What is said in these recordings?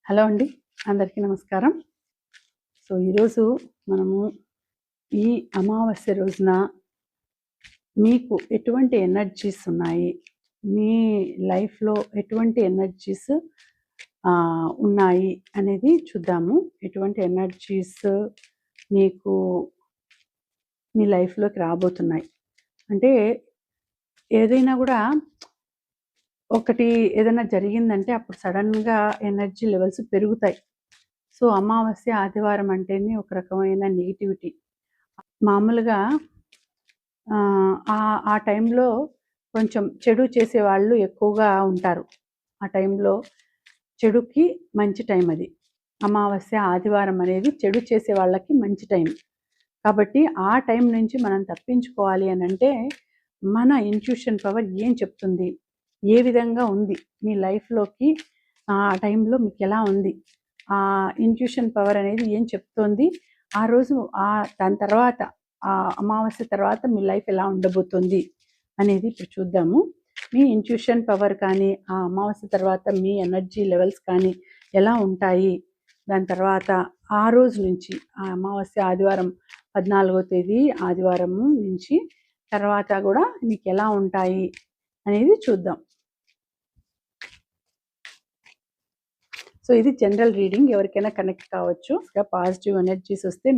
Hello అండి, అందరికీ నమస్కారం. సో ఈరోజు మనము ఈ అమావాస్య రోజున మీకు ఎటువంటి ఎనర్జీస్ ఉన్నాయి, మీ లైఫ్లో ఎటువంటి ఎనర్జీస్ ఉన్నాయి అనేది చూద్దాము. ఎటువంటి ఎనర్జీస్ మీకు మీ లైఫ్లోకి రాబోతున్నాయి అంటే ఏదైనా కూడా ఒకటి ఏదైనా జరిగిందంటే అప్పుడు సడన్గా ఎనర్జీ లెవెల్స్ పెరుగుతాయి. సో అమావాస్య ఆదివారం అంటేనే ఒక రకమైన నెగిటివిటీ. మామూలుగా ఆ టైంలో కొంచెం చెడు చేసేవాళ్ళు ఎక్కువగా ఉంటారు. ఆ టైంలో చెడుకి మంచి టైం అది. అమావాస్య ఆదివారం అనేది చెడు చేసే వాళ్ళకి మంచి టైం. కాబట్టి ఆ టైం నుంచి మనం తప్పించుకోవాలి అని అంటే మన ఇంట్యూషన్ పవర్ ఏం చెప్తుంది, ఏ విధంగా ఉంది మీ లైఫ్లోకి, ఆ టైంలో మీకు ఎలా ఉంది, ఆ ఇంట్యూషన్ పవర్ అనేది ఏం చెప్తోంది, ఆ రోజు దాని తర్వాత ఆ అమావాస్య తర్వాత మీ లైఫ్ ఎలా ఉండబోతుంది అనేది ఇప్పుడు చూద్దాము. మీ ఇంట్యూషన్ పవర్ కానీ ఆ అమావాస్య తర్వాత మీ ఎనర్జీ లెవెల్స్ కానీ ఎలా ఉంటాయి, దాని తర్వాత ఆ రోజు నుంచి ఆ అమావాస్య ఆదివారం 14వ తేదీ ఆదివారం నుంచి తర్వాత కూడా మీకు ఎలా ఉంటాయి అనేది చూద్దాం. సో ఇది జనరల్ రీడింగ్, ఎవరికైనా కనెక్ట్ కావచ్చు. పాజిటివ్ ఎనర్జీస్ వస్తే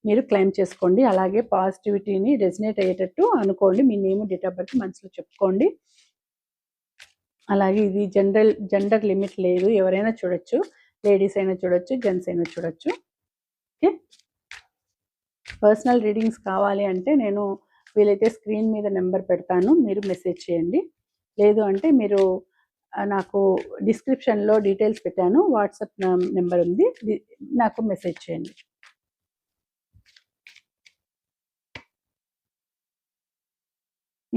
మీరు క్లెయిమ్ చేసుకోండి. అలాగే పాజిటివిటీని రెజినేట్ అయ్యేటట్టు అనుకోండి. మీ నేమ్, డేట్ ఆఫ్ బర్త్ మనసులో చెప్పుకోండి. అలాగే ఇది జెండర్ లిమిట్ లేదు, ఎవరైనా చూడొచ్చు. లేడీస్ అయినా చూడొచ్చు, జెంట్స్ అయినా చూడొచ్చు. ఓకే, పర్సనల్ రీడింగ్స్ కావాలి అంటే నేను వీలైతే స్క్రీన్ మీద నెంబర్ పెడతాను, మీరు మెసేజ్ చేయండి. లేదు అంటే మీరు నాకు డిస్క్రిప్షన్లో డీటెయిల్స్ పెట్టాను, వాట్సాప్ నెంబర్ ఉంది, నాకు మెసేజ్ చేయండి.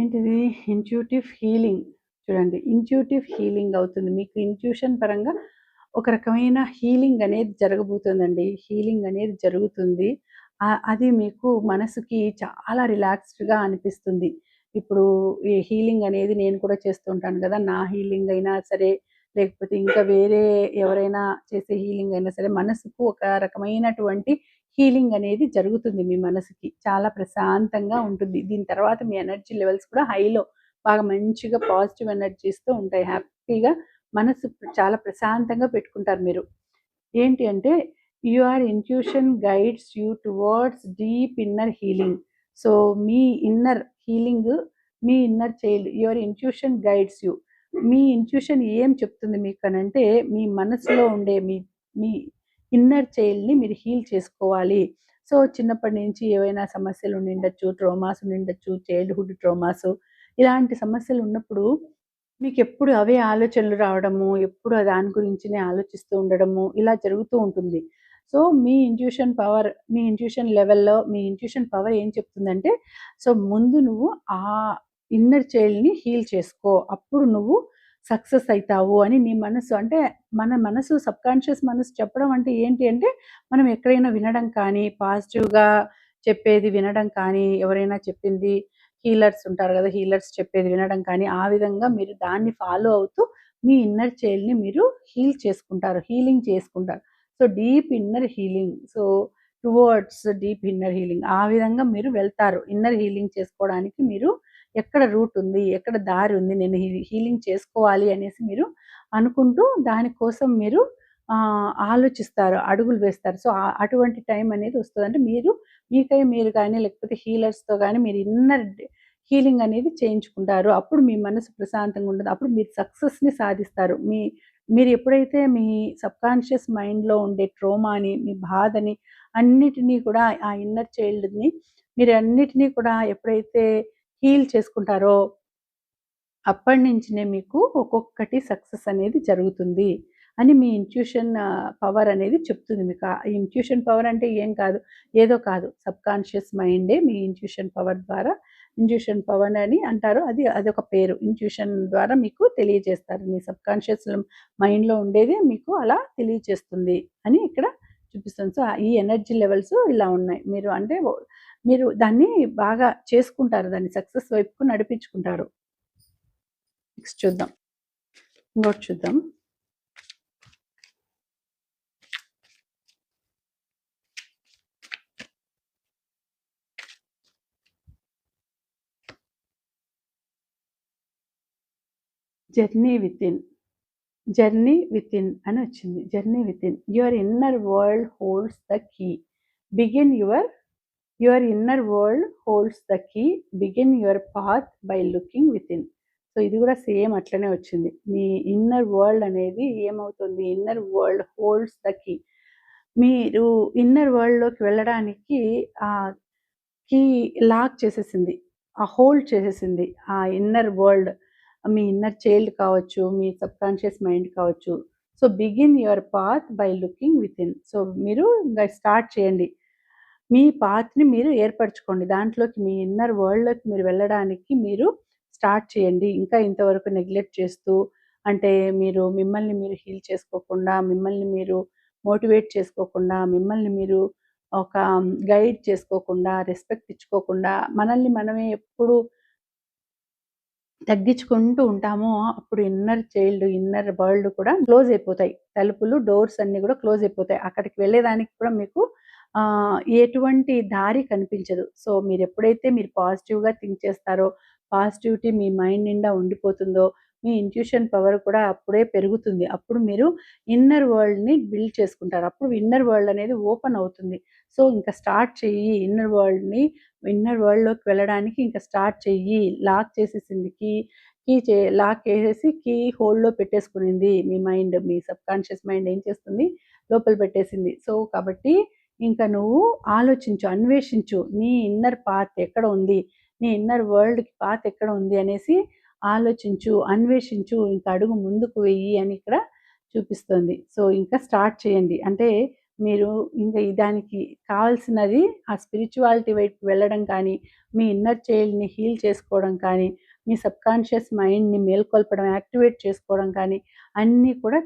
ఏంటిది? Intuitive healing. చూడండి, ఇంట్యూటివ్ హీలింగ్ అవుతుంది మీకు. ఇంట్యూషన్ పరంగా ఒక రకమైన హీలింగ్ అనేది జరగబోతుందండి. హీలింగ్ అనేది జరుగుతుంది. అది మీకు మనసుకి చాలా రిలాక్స్డ్గా అనిపిస్తుంది. ఇప్పుడు ఈ హీలింగ్ అనేది నేను కూడా చేస్తూ ఉంటాను కదా. నా హీలింగ్ అయినా సరే, లేకపోతే ఇంకా వేరే ఎవరైనా చేసే హీలింగ్ అయినా సరే, మనసుకు ఒక రకమైనటువంటి హీలింగ్ అనేది జరుగుతుంది. మీ మనసుకి చాలా ప్రశాంతంగా ఉంటుంది. దీని తర్వాత మీ ఎనర్జీ లెవెల్స్ కూడా హైలో బాగా మంచిగా పాజిటివ్ ఎనర్జీస్తో ఉంటాయి. హ్యాపీగా మనసు చాలా ప్రశాంతంగా పెట్టుకుంటారు మీరు. ఏంటి అంటే your intuition guides you towards deep inner healing. So me inner healing, me inner child, your intuition guides you. Me intuition ఏం చెప్తుంది మీకు అనంటే, మీ మనసులో ఉండే మీ మీ ఇన్నర్ చైల్డ్ని మీరు హీల్ చేసుకోవాలి. సో చిన్నప్పటి నుంచి ఏవైనా సమస్యలు ఉండిండొచ్చు, ట్రోమాస్ ఉండిండొచ్చు, చైల్డ్హుడ్ ట్రోమాస్, ఇలాంటి సమస్యలు ఉన్నప్పుడు మీకు ఎప్పుడు అవే ఆలోచనలు రావడము, ఎప్పుడు దాని గురించినే ఆలోచిస్తూ ఉండడము, ఇలా జరుగుతూ ఉంటుంది. సో మీ ఇంట్యూషన్ లెవెల్లో మీ ఇంట్యూషన్ పవర్ ఏం చెప్తుందంటే, సో ముందు నువ్వు ఆ ఇన్నర్ చైల్డ్ని హీల్ చేసుకో, అప్పుడు నువ్వు సక్సెస్ అవుతావు అని నీ మనసు. అంటే మన మనసు, సబ్కాన్షియస్ మనసు చెప్పడం అంటే ఏంటి అంటే, మనం ఎక్కడైనా వినడం కానీ, పాజిటివ్గా చెప్పేది వినడం కానీ, ఎవరైనా చెప్పింది, హీలర్స్ ఉంటారు కదా, హీలర్స్ చెప్పేది వినడం కానీ, ఆ విధంగా మీరు దాన్ని ఫాలో అవుతూ మీ ఇన్నర్ చైల్డ్ని మీరు హీలింగ్ చేసుకుంటారు. So deep inner healing, so towards deep inner healing, ఆ విధంగా మీరు వెళ్తారు. ఇన్నర్ హీలింగ్ చేసుకోవడానికి మీరు ఎక్కడ రూట్ ఉంది, ఎక్కడ దారి ఉంది, నేను హీలింగ్ చేసుకోవాలి అనేసి మీరు అనుకుంటూ దానికోసం మీరు ఆలోచిస్తారు, అడుగులు వేస్తారు. సో అటువంటి టైం అనేది వస్తుంది. అంటే మీరు కానీ, లేకపోతే హీలర్స్తో కానీ మీరు ఇన్నర్ హీలింగ్ అనేది చేయించుకుంటారు. అప్పుడు మీ మనసు ప్రశాంతంగా ఉంటుంది. అప్పుడు మీరు సక్సెస్ని సాధిస్తారు. మీరు ఎప్పుడైతే మీ సబ్కాన్షియస్ మైండ్లో ఉండే ట్రోమాని, మీ బాధని అన్నిటినీ కూడా, ఆ ఇన్నర్ చైల్డ్ని మీరు అన్నిటినీ కూడా ఎప్పుడైతే హీల్ చేసుకుంటారో, అప్పటి నుంచినే మీకు ఒక్కొక్కటి సక్సెస్ అనేది జరుగుతుంది అని మీ ఇంట్యూషన్ పవర్ అనేది చెప్తుంది మీకు. ఆ ఇంట్యూషన్ పవర్ అంటే ఏం కాదు, ఏదో కాదు, సబ్కాన్షియస్ మైండే మీ ఇంట్యూషన్ పవర్ ద్వారా, ఇంట్యూషన్ పవర్ అని అంటారు, అదొక పేరు. ఇంట్యూషన్ ద్వారా మీకు తెలియజేస్తారు. మీ సబ్కాన్షియస్ మైండ్లో ఉండేది మీకు అలా తెలియజేస్తుంది అని ఇక్కడ చూపిస్తుంది. సో ఈ ఎనర్జీ లెవెల్స్ ఇలా ఉన్నాయి. మీరు దాన్ని బాగా చేసుకుంటారు, దాన్ని సక్సెస్ వైపుకు నడిపించుకుంటారు. నెక్స్ట్ చూద్దాం, ఇంకోటి చూద్దాం. Journey within. జర్నీ వితిన్ అని వచ్చింది. Journey within. Your inner world holds the key. Begin your inner world holds the key. Begin your path by looking within. So ఇది కూడా సేమ్ అట్లనే వచ్చింది. మీ ఇన్నర్ వరల్డ్ అనేది ఏమవుతుంది? Inner world holds the key. మీరు inner వరల్డ్‌లోకి వెళ్ళడానికి key lock చేసేసింది. హోల్డ్ చేసేసింది. ఆ ఇన్నర్ వరల్డ్. మీ ఇన్నర్ చైల్డ్ కావచ్చు, మీ సబ్‌కాన్షియస్ మైండ్ కావచ్చు. So, begin your path by looking within. So, మీరు ఇంగ స్టార్ట్ చేయండి. మీ పాత్‌ని మీరు ఏర్పరచుకోండి. దాంట్లోకి మీ ఇన్నర్ వరల్డ్‌లోకి మీరు వెళ్ళడానికి మీరు స్టార్ట్ చేయండి. ఇంకా ఇంతవరకు నెగ్లెక్ట్ చేస్తూ అంటే మీరు మిమ్మల్ని మీరు హీల్ చేసుకోకుండా, మిమ్మల్ని మీరు మోటివేట్ చేసుకోకుండా, మిమ్మల్ని మీరు ఒక గైడ్ చేసుకోకుండా, రెస్పెక్ట్ ఇచ్చుకోకుండా, మనల్ని మనమే ఎప్పుడు తగ్గించుకుంటూ ఉంటామో అప్పుడు ఇన్నర్ చైల్డ్, ఇన్నర్ వరల్డ్ కూడా క్లోజ్ అయిపోతాయి. తలుపులు, డోర్స్ అన్నీ కూడా క్లోజ్ అయిపోతాయి. అక్కడికి వెళ్ళేదానికి కూడా మీకు ఎటువంటి దారి కనిపించదు. సో, మీరెప్పుడైతే మీరు పాజిటివ్‌గా థింక్ చేస్తారో, పాజిటివిటీ మీ మైండ్ నిండా ఉండిపోతుందో, మీ ఇంట్యూషన్ పవర్ కూడా అప్పుడే పెరుగుతుంది. అప్పుడు మీరు ఇన్నర్ వరల్డ్‌ని బిల్డ్ చేసుకుంటారు. అప్పుడు ఇన్నర్ వరల్డ్ అనేది ఓపెన్ అవుతుంది. సో, ఇంక స్టార్ట్ చెయ్యి ఇన్నర్ వరల్డ్‌లోకి వెళ్ళడానికి ఇంక స్టార్ట్ చెయ్యి. లాక్ చేసేసింది లాక్ ఏసేసి కీ హోల్డ్‌లో పెట్టేసుకునింది మీ మైండ్. మీ సబ్‌కాన్షియస్ మైండ్ ఏం చేస్తుంది? లోపల పెట్టేసింది. సో, కాబట్టి ఇంక నువ్వు ఆలోచించు, అన్వేషించు. నీ ఇన్నర్ పాత్ ఎక్కడ ఉంది? నీ ఇన్నర్ వరల్డ్‌కి పాత్ ఎక్కడ ఉంది అనేసి ఆలోచించు, అన్వేషించు. ఇంక అడుగు ముందుకు వెయ్యి అని ఇక్కడ చూపిస్తోంది. సో, ఇంకా స్టార్ట్ చేయండి. అంటే మీరు ఇంక దానికి కావాల్సినది ఆ స్పిరిచువాలిటీ వైపు వెళ్ళడం కానీ, మీ ఇన్నర్ చైల్డ్‌ని హీల్ చేసుకోవడం కానీ, మీ సబ్‌కాన్షియస్ మైండ్‌ని మేల్కొల్పడం, యాక్టివేట్ చేసుకోవడం కానీ అన్నీ కూడా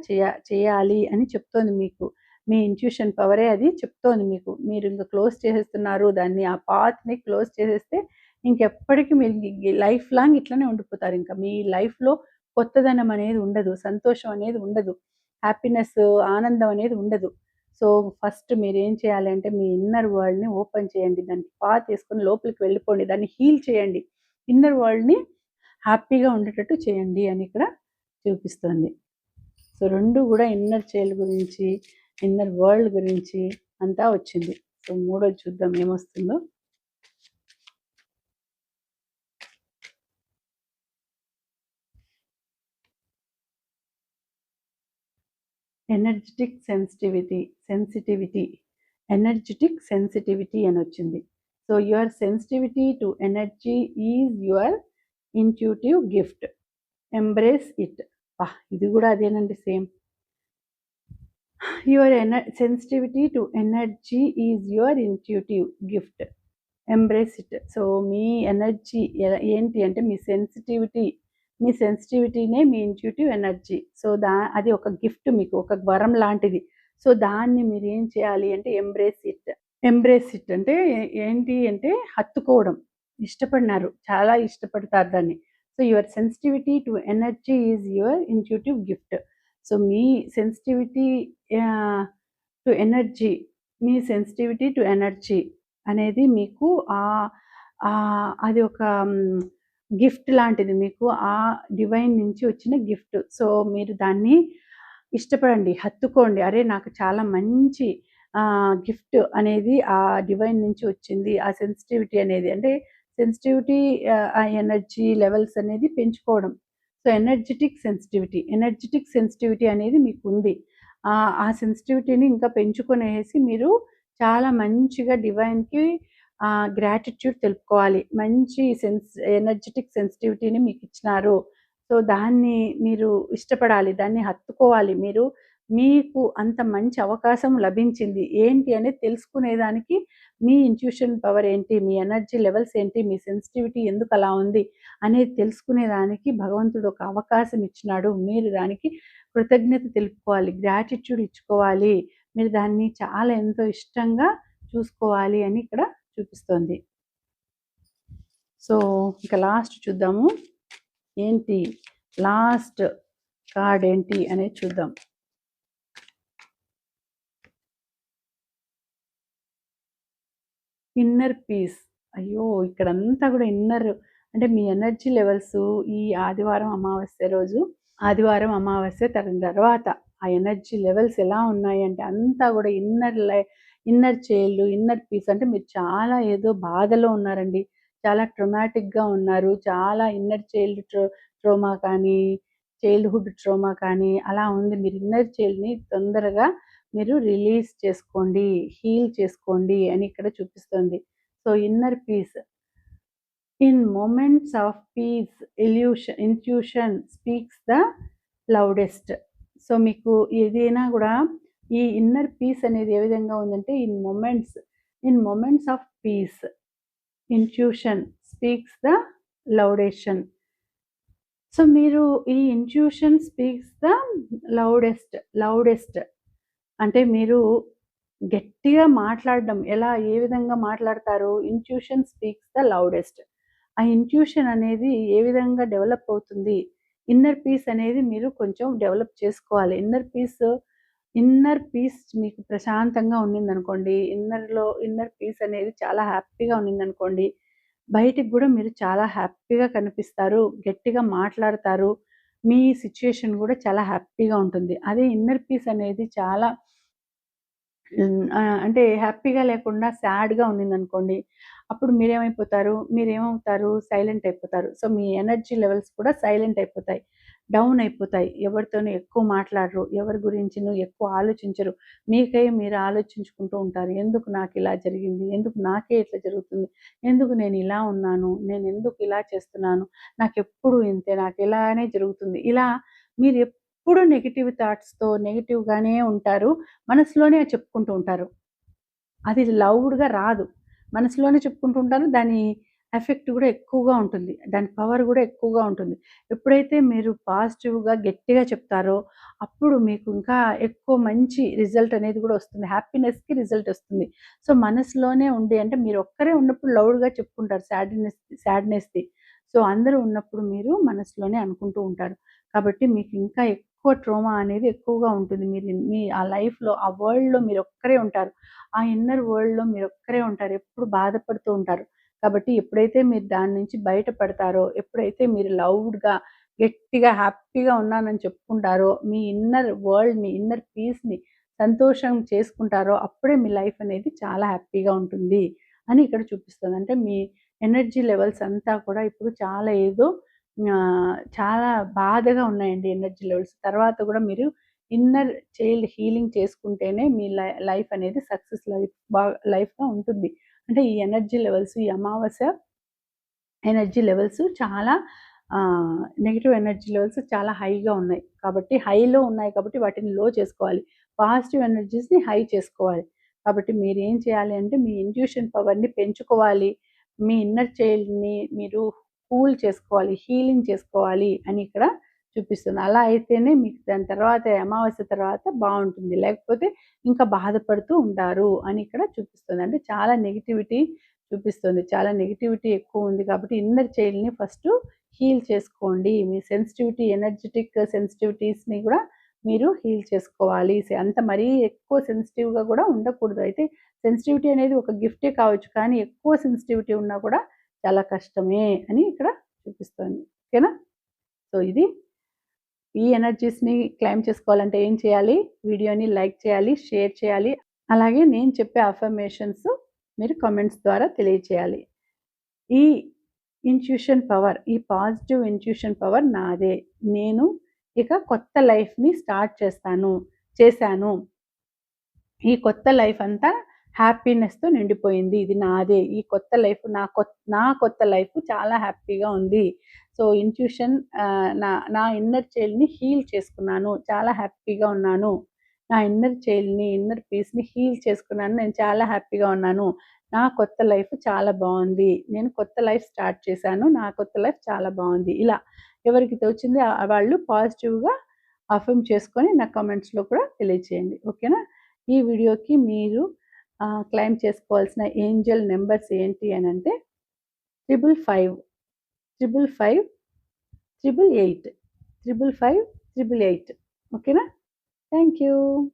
చేయాలి అని చెప్తోంది మీకు. మీ ఇంట్యూషన్ పవరే అది చెప్తోంది మీకు. మీరు ఇంక క్లోజ్ చేసేస్తున్నారు దాన్ని. ఆ పాత్‌ని క్లోజ్ చేసేస్తే ఇంకెప్పటికి మీరు లైఫ్ లాంగ్ ఇట్లనే ఉండిపోతారు. ఇంక మీ లైఫ్‌లో కొత్తదనం అనేది ఉండదు. సంతోషం అనేది ఉండదు. హ్యాపీనెస్, ఆనందం అనేది ఉండదు. సో, ఫస్ట్ మీరేం చేయాలి అంటే మీ ఇన్నర్ వరల్డ్‌ని ఓపెన్ చేయండి. దానికి పాత్ ఏసుకొని లోపలికి వెళ్ళిపోండి. దాన్ని హీల్ చేయండి. ఇన్నర్ వరల్డ్‌ని హ్యాపీగా ఉండేటట్టు చేయండి అని ఇక్కడ చూపిస్తోంది. సో, 2 గూడా ఇన్నర్ చైల్డ్ గురించి, ఇన్నర్ వరల్డ్ గురించి అంతా వచ్చింది. సో, మూడోది చూద్దాం ఏమొస్తుందో. ఎనర్జిటిక్ సెన్సిటివిటీ, ఎనర్జిటిక్ సెన్సిటివిటీ అనొచ్చింది. So, your sensitivity to energy is your intuitive gift. Embrace it. ఇది గూడా అదేనండి same. Your sensitivity to energy is your intuitive gift. Embrace it. So, మీ ఎనర్జీ ఏంటి అంటే మీ సెన్సిటివిటీనే మీ ఇంట్యూటివ్ ఎనర్జీ. సో, అది ఒక గిఫ్ట్ మీకు. ఒక వరం లాంటిది. సో, దాన్ని మీరేం చేయాలి అంటే ఎంబ్రేస్ ఇట్. ఎంబ్రేస్ ఇట్ అంటే ఏంటి అంటే హత్తుకోవడం. ఇష్టపడినారు. చాలా ఇష్టపడతారు దాన్ని. So, your sensitivity to energy is your intuitive gift. So, మీ సెన్సిటివిటీ ఆహ్, టు ఎనర్జీ మీ సెన్సిటివిటీ టు ఎనర్జీ అనేది మీకు అది ఒక గిఫ్ట్ లాంటిది మీకు. ఆ డివైన్ నుంచి వచ్చిన గిఫ్ట్. సో, మీరు దాన్ని ఇష్టపడండి, హత్తుకోండి. అరే! నాకు చాలా మంచి గిఫ్ట్ అనేది ఆ డివైన్ నుంచి వచ్చింది. ఆ సెన్సిటివిటీ అనేది. అంటే సెన్సిటివిటీ ఆ ఎనర్జీ లెవెల్స్ అనేది పెంచుకోవడం. సో, ఎనర్జిటిక్ సెన్సిటివిటీ అనేది మీకుంది. ఆ సెన్సిటివిటీని ఇంకా పెంచుకొనేసి మీరు చాలా మంచిగా డివైన్‌కి గ్రాటిట్యూడ్ తెలుపుకోవాలి. మంచి ఎనర్జిటిక్ సెన్సిటివిటీని మీకిచ్చినారు. సో, దాన్ని మీరు ఇష్టపడాలి. దాన్ని హత్తుకోవాలి. మీకు అంత మంచి అవకాశం లభించింది. ఏంటి అనేది తెలుసుకునేదానికి మీ ఇంట్యూషన్ పవర్ ఏంటి? మీ ఎనర్జీ లెవెల్స్ ఏంటి? మీ సెన్సిటివిటీ ఎందుకలా ఉంది? అనేది తెలుసుకునేదానికి భగవంతుడు ఒక అవకాశం ఇచ్చినాడు. మీరు దానికి కృతజ్ఞత తెలుపుకోవాలి. గ్రాటిట్యూడ్ ఇచ్చుకోవాలి. మీరు దాన్ని చాలా ఎంతో ఇష్టంగా చూసుకోవాలి అని ఇక్కడ చూపిస్తోంది. సో, ఇక లాస్ట్ చూద్దాము. ఏంటి లాస్ట్ కార్డ్ ఏంటి అనేది చూద్దాం. Inner peace. అయ్యో! ఇక్కడంతా కూడా ఇన్నర్ అంటే మీ ఎనర్జీ లెవెల్స్ ఈ ఆదివారం అమావాస్య తర్వాత ఆ ఎనర్జీ లెవెల్స్ ఎలా ఉన్నాయంటే అంతా కూడా ఇన్నర్ చైల్డ్, ఇన్నర్ పీస్. అంటే మీరు చాలా ఏదో బాధలో ఉన్నారండి. చాలా ట్రొమాటిక్‌గా ఉన్నారు. చాలా ఇన్నర్ చైల్డ్ ట్రోమా కానీ, చైల్డ్‌హుడ్ ట్రోమా కానీ అలా ఉంది. మీరు ఇన్నర్ చైల్డ్‌ని తొందరగా మీరు రిలీజ్ చేసుకోండి, హీల్ చేసుకోండి అని ఇక్కడ చూపిస్తుంది. So, inner peace. In moments of peace intuition speaks the loudest. So, మీకు ఏదైనా కూడా ఈ ఇన్నర్ పీస్ అనేది ఏ విధంగా ఉందంటే in moments of peace intuition speaks the loudest. So, మీరు ఈ ఇంట్యూషన్ స్పీక్స్ ద లౌడెస్ట్ అంటే మీరు గట్టిగా మాట్లాడడం ఏ విధంగా మాట్లాడతారు? Intuition speaks the loudest. ఆ ఇంట్యూషన్ అనేది ఏ విధంగా డెవలప్ అవుతుంది? ఇన్నర్ పీస్ అనేది మీరు కొంచెం డెవలప్ చేసుకోవాలి. ఇన్నర్ పీస్ మీకు ప్రశాంతంగా ఉన్నిందనుకోండి, ఇన్నర్ పీస్ అనేది చాలా హ్యాపీగా ఉన్నిందనుకోండి, బయటికి గూడా మీరు చాలా హ్యాపీగా కనిపిస్తారు, గట్టిగా మాట్లాడతారు. మీ సిట్యుయేషన్ గూడా చాలా హ్యాపీగా ఉంటుంది. అదే ఇన్నర్ పీస్ అనేది చాలా అంటే హ్యాపీగా లేకుండా సాడ్‌గా ఉన్నిందనుకోండి, అప్పుడు మీరేమవుతారు? సైలెంట్ అయిపోతారు. సో, మీ ఎనర్జీ లెవెల్స్ కూడా సైలెంట్ అయిపోతాయి. డౌన్ అయిపోతాయి. ఎవరితోనూ ఎక్కువ మాట్లాడరు. ఎవరి గురించిను ఎక్కువ ఆలోచించరు. మీకై మీరు ఆలోచించుకుంటూ ఉంటారు. ఎందుకు నాకిలా జరిగింది? ఎందుకు నాకే ఇట్లా జరుగుతుంది? ఎందుకు నేను ఇలా ఉన్నాను? నేనెందుకు ఇలా చేస్తున్నాను? నాకెప్పుడు ఇంతే. నాకిలానే జరుగుతుంది. ఇలా మీరెప్పుడు నెగెటివ్ థాట్స్‌తో నెగెటివ్‌గానే ఉంటారు. మనసులోనే చెప్పుకుంటూ ఉంటారు. అది లౌడ్‌గా రాదు. మనసులోనే చెప్పుకుంటూ ఉంటారు. దాని ఎఫెక్ట్ గూడా ఎక్కువగా ఉంటుంది. దాని పవర్ గూడా ఎక్కువగా ఉంటుంది. ఎప్పుడైతే మీరు పాజిటివ్‌గా గట్టిగా చెప్తారో, అప్పుడు మీకు ఇంకా ఎక్కువ మంచి రిజల్ట్ అనేది గూడా వస్తుంది. హ్యాపీనెస్‌కి రిజల్ట్ వస్తుంది. సో, మనసులోనే ఉండి అంటే మీరొక్కరే ఉన్నప్పుడు లౌడ్‌గా చెప్పుకుంటారు సాడ్‌నెస్‌ది. సో, అందరూ ఉన్నప్పుడు మీరు మనసులోనే అనుకుంటూ ఉంటారు. కాబట్టి మీకు ఇంకా ఎక్కువ ట్రోమా అనేది ఎక్కువగా ఉంటుంది. మీ ఆ లైఫ్‌లో, ఆ వరల్డ్‌లో మీరొక్కరే ఉంటారు. ఆ ఇన్నర్ వరల్డ్‌లో మీరొక్కరే ఉంటారు. ఎప్పుడు బాధపడుతూ ఉంటారు. కాబట్టి ఎప్పుడైతే మీరు దాని నుంచి బయటపడతారో, ఎప్పుడైతే మీరు లౌడ్‌గా, గట్టిగా, హ్యాపీగా ఉన్నానని చెప్పుకుంటారో, మీ ఇన్నర్ వరల్డ్‌ని, ఇన్నర్ పీస్‌ని సంతోషం చేసుకుంటారో, అప్పుడే మీ లైఫ్ అనేది చాలా హ్యాపీగా ఉంటుంది అని ఇక్కడ చూపిస్తుంది. అంటే మీ ఎనర్జీ లెవెల్స్ అంతా కూడా ఇప్పుడు చాలా బాధగా ఉన్నాయండి ఎనర్జీ లెవెల్స్. తర్వాత కూడా మీరు ఇన్నర్ చైల్డ్ హీలింగ్ చేసుకుంటేనే మీ లైఫ్ అనేది సక్సెస్ లైఫ్‌గా ఉంటుంది. అంటే ఈ ఎనర్జీ లెవెల్స్, ఈ అమావాస్య ఎనర్జీ లెవెల్స్ చాలా నెగెటివ్ ఎనర్జీ లెవెల్స్ చాలా హైగా ఉన్నాయి. కాబట్టి హైలో ఉన్నాయి కాబట్టి వాటిని లో చేసుకోవాలి. పాజిటివ్ ఎనర్జీస్‌ని హై చేసుకోవాలి. కాబట్టి మీరేం చేయాలి అంటే మీ ఇంట్యూషన్ పవర్‌ని పెంచుకోవాలి. మీ ఇన్నర్ చైల్డ్‌ని మీరు కూల్ చేసుకోవాలి, హీలింగ్ చేసుకోవాలి అని ఇక్కడ చూపిస్తుంది. అలా అయితేనే మీకు దాని తర్వాత అమావాస్య తర్వాత బావుంటుంది. లేకపోతే ఇంకా బాధపడుతూ ఉంటారు అని ఇక్కడ చూపిస్తుంది. అంటే చాలా నెగటివిటీ చూపిస్తుంది. చాలా నెగటివిటీ ఎక్కువుంది కాబట్టి ఇన్నర్ చైల్డ్‌ని ఫస్టు హీల్ చేసుకోండి. మీ ఎనర్జిటిక్ సెన్సిటివిటీస్‌ని గూడా మీరు హీల్ చేసుకోవాలి. అంత మరీ ఎక్కువ సెన్సిటివ్‌గా గూడా ఉండకూడదు. అయితే సెన్సిటివిటీ అనేది ఒక గిఫ్టే కావచ్చు. కానీ ఎక్కువ సెన్సిటివిటీ ఉన్నా కూడా చాలా కష్టమే అని ఇక్కడ చూపిస్తోంది. ఓకేనా? సో, ఈ ఎనర్జీస్‌ని క్లెయిమ్ చేసుకోవాలంటే ఏం చేయాలి? వీడియోని లైక్ చేయాలి, షేర్ చేయాలి. అలాగే నేను చెప్పే అఫర్మేషన్స్ మీరు కామెంట్స్ ద్వారా తెలియచేయాలి. ఈ ఈ పాజిటివ్ ఇంట్యూషన్ పవర్ నాదే. నేను ఇక కొత్త లైఫ్‌ని స్టార్ట్ చేశాను. ఈ కొత్త లైఫ్ అంతా హ్యాపీనెస్‌తో నిండిపోయింది. ఇది నాదే. ఈ కొత్త లైఫ్ నా కొత్త లైఫ్ చాలా హ్యాపీగా ఉంది. సో, ఇంట్యూషన్ నా ఇన్నర్ చైల్డ్‌ని హీల్ చేసుకున్నాను. చాలా హ్యాపీగా ఉన్నాను. నా ఇన్నర్ పీస్‌ని హీల్ చేసుకున్నాను. నేను చాలా హ్యాపీగా ఉన్నాను. నా కొత్త లైఫ్ చాలా బావుంది. నేను కొత్త లైఫ్ స్టార్ట్ చేశాను. నా కొత్త లైఫ్ చాలా బావుంది. ఇలా ఎవరికి తోచింది వాళ్ళు పాజిటివ్‌గా అఫర్మ్ చేసుకొని నా కామెంట్స్‌లో కూడా తెలియచేయండి. ఓకేనా? ఈ వీడియోకి మీరు క్లెయిమ్ చేసుకోవాల్సిన ఏంజెల్ నంబర్స్ ఏంటి అనంటే 555, 555, 888, 555, 888. ఓకేనా? Thank you.